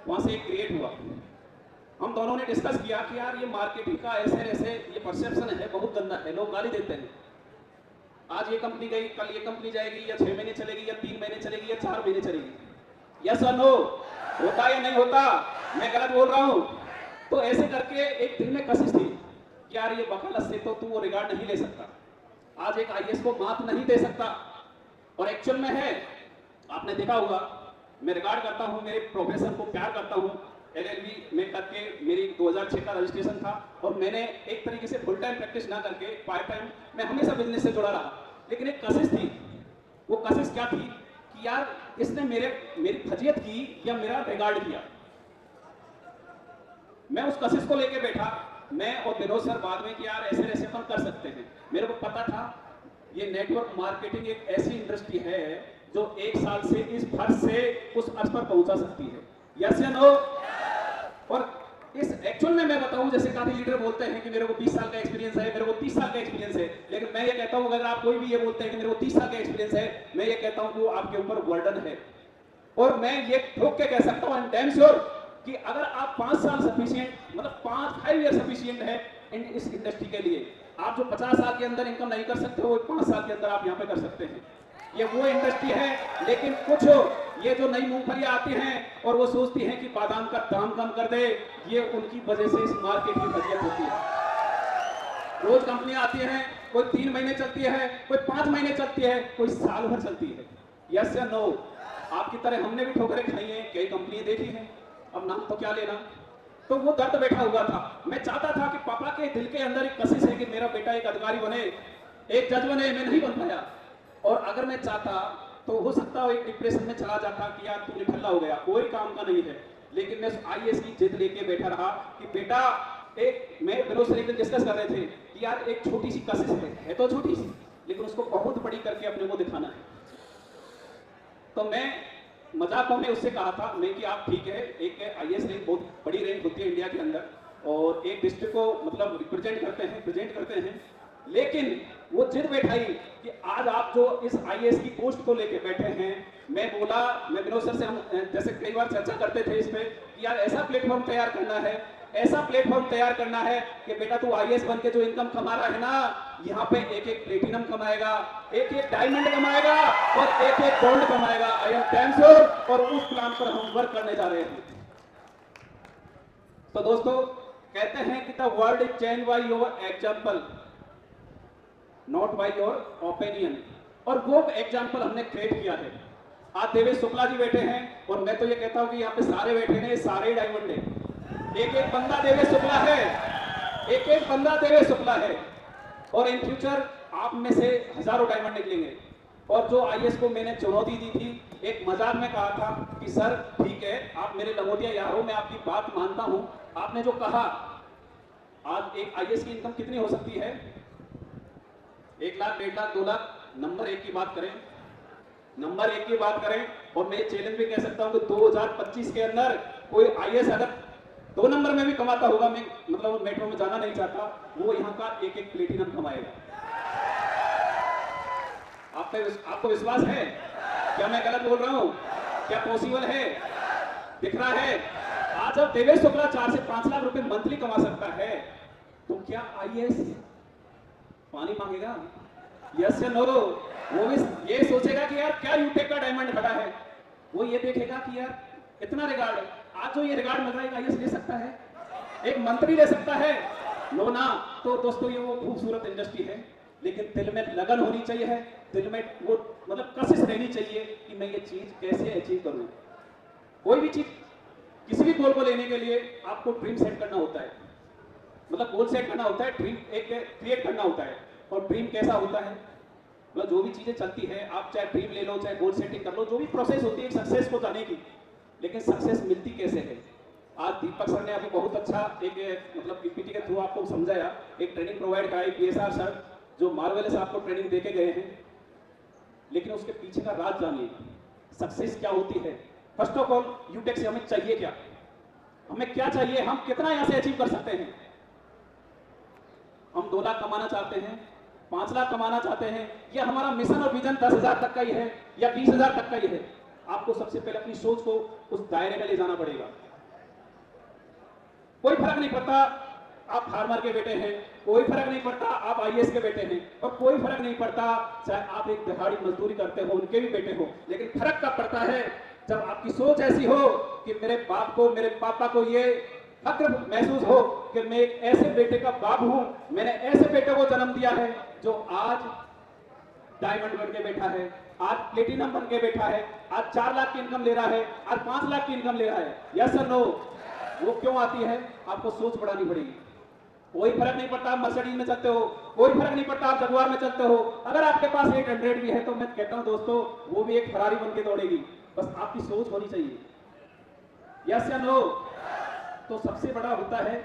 वहाँ से एक क्रिएट हुआ। हम दोनों ने डिस्कस किया कि यार ये मार्केटिंग का ऐसे ऐसे ये परसेप्शन है, बहुत गंदा है, लोग गाली देते हैं। आज ये कंपनी गई, कल ये कंपनी जाएगी, या 6 महीने चलेगी, या 3 महीने चलेगी, या 4 महीने चलेगी। यस और नो, होता या नहीं होता? मैं गलत बोल रहा हूँ? तो ऐसे करके एक दिल में कशिश थी कि यार ये वकालत से तो तू वो रिगार्ड नहीं ले सकता, आज एक आईएएस को मात नहीं दे सकता। और एक्चुअल में है, आपने देखा होगा, मैं रिगार्ड करता हूँ, मेरे प्रोफेशन को प्यार करता हूँ। एलएलबी में करके मेरी 2006 का रजिस्ट्रेशन था, और मैंने एक तरीके से फुल टाइम प्रैक्टिस ना करके पार्ट टाइम मैं हमेशा बिजनेस से जुड़ा रहा। लेकिन एक कशिश थी, वो कशिश क्या थी कि यार इसने मेरी फजीयत की या मेरा रिगार्ड किया। मैं उस कशिश को लेके बैठा, मैं और विनोद सर बाद में कि यार ऐसे ऐसे अपन कर सकते हैं। मेरे को पता था ये नेटवर्क मार्केटिंग एक ऐसी इंडस्ट्री है जो 1 साल से इस फर्श से उस अर्थ पर पहुंचा सकती है। यस या नो? और इस एक्चुअल में मैं बताऊं, जैसे काफी लीडर बोलते हैं कि मेरे को 20 साल का एक्सपीरियंस है, मेरे को 30 साल का एक्सपीरियंस है, लेकिन मैं ये कहता हूं अगर आप कोई भी ये बोलते हैं कि मेरे को 30 साल का एक्सपीरियंस है, मैं ये कहता हूं कि वो आपके ऊपर वर्डन है। और मैं ये ठोक के कह सकता हूं, आई एम डैम श्योर कि अगर आप 5 साल सफिशिएंट, मतलब 5 ईयर सफिशिएंट है इस इंडस्ट्री के लिए। आप जो 50 साल के अंदर इनकम नहीं कर सकते वो 5 साल के अंदर आप यहाँ पे कर सकते हैं। ये वो इंडस्ट्री है। लेकिन कुछ ये जो नई मूंगफलियां आती हैं और वो सोचती हैं कि बादाम का दाम कम कर दे, ये उनकी वजह से इस मार्केट की फजीयत होती है। रोज कंपनियां आती हैं, कोई 3 महीने चलती है, कोई 5 महीने चलती है, कोई साल भर चलती है। यस या नो? आपकी तरह हमने भी ठोकरें खाई हैं, कई कंपनियां देखी हैं, अब नाम तो क्या लेना। तो वो दर्द बैठा हुआ था। मैं चाहता था कि पापा के दिल के अंदर एक कशिश है कि मेरा बेटा एक अधिकारी बने, एक जज बने, मैं नहीं बन पाया। और अगर मैं चाहता तो हो सकता है एक डिप्रेशन में चला जाता कि यार तू निठल्ला हो गया, कोई काम का नहीं है। लेकिन मैं आईएएस की जिद लेके बैठा रहा कि बेटा, एक मैं विनोद सर एक दिन डिस्कस कर रहे थे कि यार एक छोटी सी कशिश है तो छोटी सी, लेकिन उसको बहुत बड़ी करके अपने को दिखाना है। तो मैं मजाक में उससे कहा था मैं कि आप ठीक है, एक आईएएस रैंक बहुत बड़ी रैंक होती है इंडिया के अंदर, और एक डिस्ट्रिक्ट को मतलब रिप्रेजेंट करते हैं, लेकिन वो जिद बैठाई कि आज आप जो इस आईएएस की पोस्ट को लेके बैठे हैं। मैं बोला, मैं विनोद सर से हम जैसे कई बार चर्चा करते थे इस पे कि यार ऐसा प्लेटफॉर्म तैयार करना है, ऐसा प्लेटफॉर्म तैयार करना है कि बेटा तू आईएएस बन के जो इनकम कमा रहा है ना, यहाँ पे एक एक प्लेटिनम कमाएगा, एक एक डायमंड कमाएगा और एक एक गोल्ड कमाएगा। I am damn sure. और उस प्लान पर हम वर्क करने जा रहे हैं। तो दोस्तों, कहते हैं कि the world is change by your example, not by your opinion. और वो एग्जाम्पल हमने क्रिएट किया है। आज देवेश शुक्ला जी बैठे हैं, और मैं तो ये कहता हूं कि यहाँ पे सारे बैठे हैं, सारे डायमंड है। एक एक बंदा देवेश शुक्ला है, एक एक बंदा देवेश शुक्ला है। और इन फ्यूचर आप में से हजारों डायमंड निकलेंगे। और जो आईएएस को मैंने चुनौती दी थी, एक मजाक में कहा था कि सर ठीक है, आप मेरे लंगोटिया यार हो, मैं आपकी बात मानता हूं। आपने जो कहा, आज एक आईएएस की इनकम कितनी हो सकती है? 1 लाख, 1.5 लाख, 2 लाख। नंबर 1 की बात करें, नंबर 1 की बात करें। और मैं चैलेंज भी कह सकता हूं कि 2025 के अंदर कोई आईएएस अगर 2 नंबर में भी कमाता होगा, मैं मतलब मेट्रो में जाना नहीं चाहता, वो यहाँ का एक एक प्लेटिनम कमाएगा। आपको विश्वास है? क्या मैं गलत बोल रहा हूँ? क्या पॉसिबल है? दिख रहा है? आज जब देवेश शुक्ला 4 से 5 लाख रुपए मंथली कमा सकता है, तो क्या आईएएस पानी मांगेगा? यस या नो? वो भी ये सोचेगा कि यार क्या यूटेक का डायमंड खड़ा है, वो ये देखेगा कि यार इतना रिगार्ड, आज जो ये रिगार्ड मिल रहा है आईएएस ले सकता है, एक मंत्री ले सकता है, लो ना। तो दोस्तों, ये वो खूबसूरत इंडस्ट्री है, लेकिन दिल में लगन होनी चाहिए है, दिल में वो मतलब कशिश रहनी चाहिए कि मैं ये चीज कैसे अचीव करूं। कोई भी चीज, किसी भी गोल को लेने के लिए आपको ड्रीम सेट करना होता है, मतलब गोल सेट करना होता है, ड्रीम एक क्रिएट करना होता है। और ड्रीम कैसा होता है, मतलब जो भी चीजें चलती है, आप चाहे ड्रीम ले लो, चाहे गोल सेटिंग कर लो, जो भी प्रोसेस होती है सक्सेस को जाने की, लेकिन सक्सेस मिलती कैसे है? आज दीपक सर ने अभी बहुत अच्छा एक मतलब पीपीटी के थ्रू आपको समझाया, एक ट्रेनिंग प्रोवाइड करा, पीएसआर सर जो मार्वेलस आपको ट्रेनिंग देके गए हैं। लेकिन उसके पीछे का राज जानिए, सक्सेस क्या होती है। फर्स्ट ऑफ ऑल, यूटेक से हमें चाहिए क्या, हमें क्या चाहिए, हम कितना यहां से अचीव कर सकते हैं। हम 2 लाख कमाना चाहते हैं, 5 लाख कमाना चाहते हैं, या हमारा मिशन और विजन 10,000 तक का ही है या 20,000 तक का ही है। आपको सबसे पहले अपनी सोच को उस दायरे में ले जाना पड़ेगा। कोई फर्क नहीं पड़ता आप फार्मर के बेटे हैं, कोई फर्क नहीं पड़ता आप आईएएस के बेटे हैं, और कोई फर्क नहीं पड़ता चाहे आप एक दिहाड़ी मजदूरी करते हो उनके भी बेटे हो। लेकिन फर्क कब पड़ता है जब आपकी सोच ऐसी हो कि मेरे बाप को, मेरे पापा को ये फक्र महसूस हो कि मैं एक ऐसे बेटे का बाप हूं, मैंने ऐसे बेटे को जन्म दिया है जो आज डायमंड बन के बैठा है, आज प्लेटिनम बन के बैठा है, आज 4 लाख की इनकम ले रहा है, आज 5 लाख की इनकम ले रहा है। यस और नो? वो क्यों आती है? आपको सोच बढ़ानी पड़ेगी। कोई फर्क नहीं पड़ता आप मर्सिडीज में चलते हो, कोई फर्क नहीं पड़ता आप जगुआर में चलते हो, अगर आपके पास 800 भी है तो मैं कहता हूं दोस्तों वो भी एक फरारी बन के दौड़ेगी। बस आपकी सोच होनी चाहिए। यस या नो? तो सबसे बड़ा होता है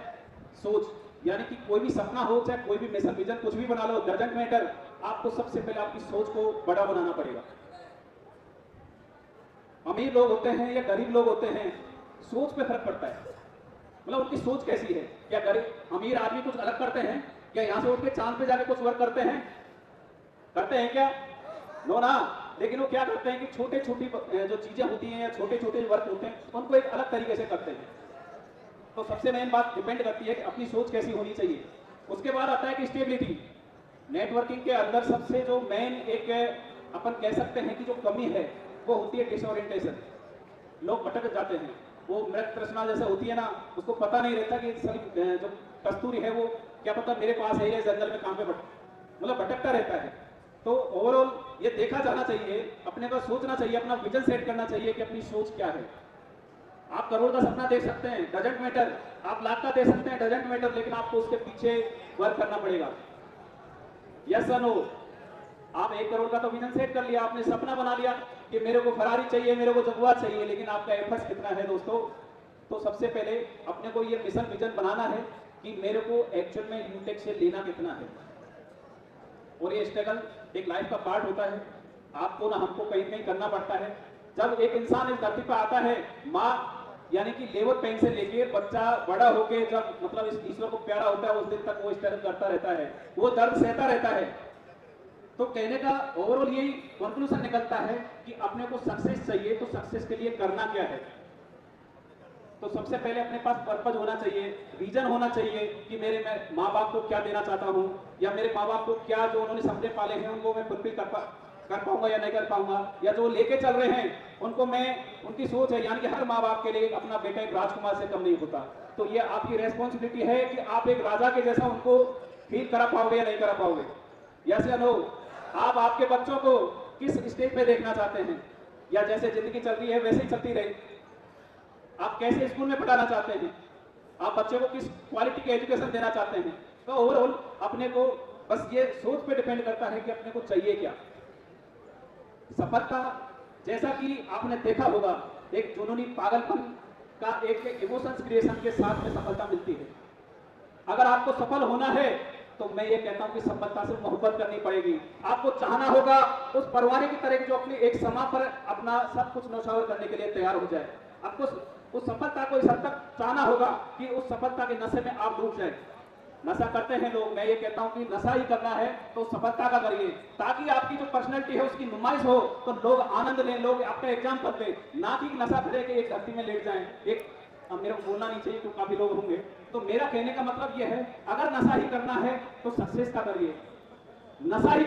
सोच, यानी कि कोई भी सपना हो, चाहे कोई भी मिशन विजन कुछ भी बना लो, डजंट मैटर, आपको सबसे पहले आपकी सोच को बड़ा बनाना पड़ेगा। अमीर लोग होते हैं या गरीब लोग होते हैं, सोच पे फर्क पड़ता है, मतलब उनकी सोच कैसी है। क्या गरीब अमीर आदमी कुछ अलग करते हैं? क्या यहां से उठ के चांद पे जाके कुछ वर्क करते हैं? करते हैं क्या? नो ना। लेकिन वो क्या करते हैं कि छोटे छोटी जो चीजें होती हैं या छोटे छोटे वर्क होते हैं उनको एक अलग तरीके से करते हैं। तो सबसे मेन बात डिपेंड करती है कि अपनी सोच कैसी होनी चाहिए। उसके बाद आता है कि स्टेबिलिटी। नेटवर्किंग के अंदर सबसे जो मेन एक अपन कह सकते हैं कि जो कमी है वो होती है डिसओरिएंटेशन। लोग भटक जाते हैं, वो मृत तृष्णा जैसे होती है ना, उसको पता नहीं रहता कि सारी जो कस्तूरी है वो क्या पता मेरे पास है या जंगल में कहां पे मतलब भटकता रहता है। तो ओवरऑल ये देखा जाना चाहिए, अपने को सोचना चाहिए, अपना विजन सेट करना चाहिए कि अपनी सोच क्या है। आप करोड़ का सपना देख सकते हैं, डजंट मैटर, आप लाख का दे सकते हैं, डजंट मैटर, लेकिन आपको उसके पीछे वर्क करना पड़ेगा। यस और नो? आप 1 करोड़ का तो विजन सेट कर लिया, आपने सपना बना लिया कि मेरे को फरारी चाहिए, मेरे को जगुआर चाहिए, लेकिन आपका एफर्ट्स कितना है दोस्तों? तो सबसे पहले अपने को ये मिशन विजन बनाना है कि मेरे को एक्चुअल में यूटेक से लेना कितना है। और ये स्ट्रगल एक लाइफ का पार्ट होता है, आपको ना हमको कहीं कहीं करना पड़ता है। जब एक इंसान इस धरती पर आता है, माँ यानी कि लेबर पेन से लेके बच्चा बड़ा होके जब मतलब इस ईश्वर को प्यारा होता है उस दिन तक वो स्ट्रगल करता रहता है, वो दर्द सहता रहता है। तो कहने का ओवरऑल यही कंक्लूजन निकलता है कि अपने को सक्सेस चाहिए तो सक्सेस के लिए करना क्या है। तो सबसे पहले अपने पास पर्पज होना चाहिए, रीजन होना चाहिए कि मेरे मैं माँ बाप को क्या देना चाहता हूँ, या मेरे माँ बाप को क्या जो उन्होंने सपने पाले हैं उनको मैं फुलफिल कर पाऊंगा या नहीं कर पाऊंगा, या जो लेके चल रहे हैं उनको मैं, उनकी सोच है, यानी कि हर माँ बाप के लिए अपना बेटा एक राजकुमार से कम नहीं होता। तो ये आपकी रेस्पॉन्सिबिलिटी है कि आप एक राजा के जैसा उनको फील करा पाओगे या नहीं करा पाओगे। यस या नो? आप आपके बच्चों को किस स्टेज पे देखना चाहते हैं, या जैसे जिंदगी चल रही है वैसे ही चलती रहे? आप कैसे स्कूल में पढ़ाना चाहते हैं, आप बच्चे को किस क्वालिटी की एजुकेशन देना चाहते हैं? तो ओवरऑल अपने को बस ये सोच पे डिपेंड करता है कि अपने को चाहिए क्या। सफलता जैसा कि आपने देखा होगा, एक जुनूनी पागलपन का एक इमोशंस क्रिएशन के साथ में सफलता मिलती है। अगर आपको सफल होना है तो मैं ये कहता हूं कि सफलता से मोहब्बत करनी पड़ेगी। आपको चाहना होगा उस परवाने की तरह जो अपनी एक समा पर अपना सब कुछ नौछावर करने के लिए तैयार हो जाए। आपको उस सफलता को इस हद तक चाहना होगा कि उस सफलता के नशे में आप डूब जाए। नशा करते हैं लोग, मैं ये कहता हूं कि नशा ही करना है तो सफलता का करिए, ताकि आपकी जो पर्सनैलिटी है उसकी नुमाइश हो, तो लोग आनंद लें, लोग आपका एग्जाम्पल लें, ना कि नशा करे कि एक धरती में लेट जाएं। एक मेरे को बोलना नहीं चाहिए क्योंकि काफी लोग होंगे, तो मेरा कहने का मतलब यह है अगर नशा ही करना है तो सक्सेस का करिए, नशा ही